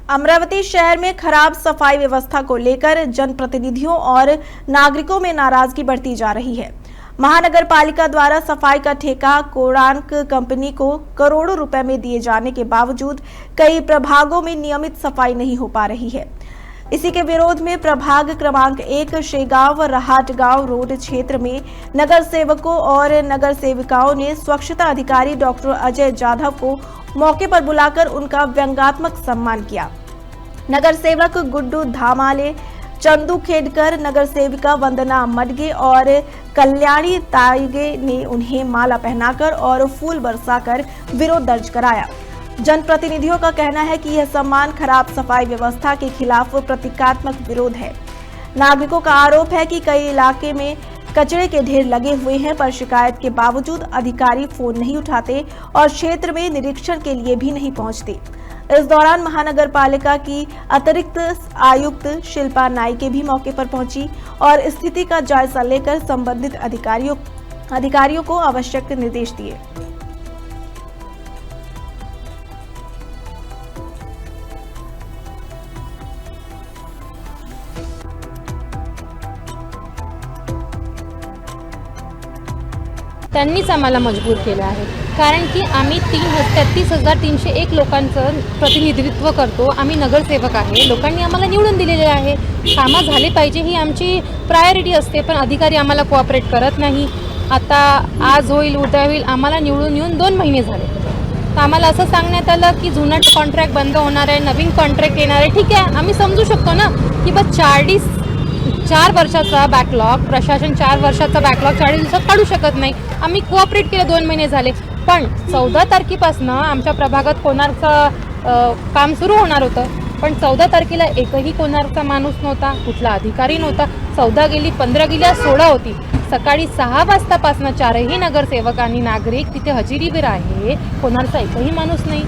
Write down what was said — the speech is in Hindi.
अमरावती शहर में खराब सफाई व्यवस्था को लेकर जनप्रतिनिधियों और नागरिकों में नाराजगी बढ़ती जा रही है। महानगर पालिका द्वारा सफाई का ठेका कोणार्क कंपनी को करोड़ों रुपए में दिए जाने के बावजूद कई प्रभागों में नियमित सफाई नहीं हो पा रही है। इसी के विरोध में प्रभाग क्रमांक 1 शेगांव रहाटगांव रोड क्षेत्र में नगर सेवकों और नगर सेविकाओं ने स्वच्छता अधिकारी डॉक्टर अजय जाधव को मौके पर बुलाकर उनका व्यंग्यात्मक सम्मान किया। नगर सेवक गुड्डू धामाले, चंदू खेडकर, नगर सेविका वंदना मडगे और कल्याणी ताइगे ने उन्हें माला पहनाकर और फूल बरसाकर विरोध दर्ज कराया। जनप्रतिनिधियों का कहना है कि यह सम्मान खराब सफाई व्यवस्था के खिलाफ प्रतीकात्मक विरोध है। नागरिकों का आरोप है कि कई इलाके में कचरे के ढेर लगे हुए हैं, पर शिकायत के बावजूद अधिकारी फोन नहीं उठाते और क्षेत्र में निरीक्षण के लिए भी नहीं पहुंचते। इस दौरान महानगर पालिका की अतिरिक्त आयुक्त शिल्पा नाइके भी मौके पर पहुंची और स्थिति का जायजा लेकर संबंधित अधिकारियों को आवश्यक निर्देश दिए। त्यांनीच आम्हाला मजबूर केलं आहे, कारण की आम्ही 33,301 लोकांचं प्रतिनिधित्व करतो। आम्ही नगरसेवक आहे, लोकांनी आम्हाला निवडून दिलेले आहे। कामं झाले पाहिजे ही आमची प्रायोरिटी असते, पण अधिकारी आम्हाला कोऑपरेट करत नाही। आता आज होईल उद्या होईल, आम्हाला निवडून येऊन 2 महिने झाले। तर आम्हाला असं सांगण्यात आलं की जुना कॉन्ट्रॅक्ट बंद होणार आहे, नवीन कॉन्ट्रॅक्ट येणार आहे। ठीक आहे, आम्ही समजू शकतो ना की बस 4 वर्षाचा बॅकलॉग, प्रशासन 4 वर्षाचा बॅकलॉग 40 दिवसात काढू शकत नाही। आम्ही कोऑपरेट केलं, 2 महिने झाले, पण 14 तारखेपासून आमच्या प्रभागात कोणार्कचं काम सुरू होणार होतं, पण 14 तारखेला एकही कोणार्कचा माणूस नव्हता, कुठला अधिकारी नव्हता। 14 गेली, 15 गेली, 16 होती। सकाळी 6 वाजतापासून 4ही नगरसेवक आणि नागरिक तिथे हजेरीवर आहे, कोणार्कचा एकही माणूस नाही।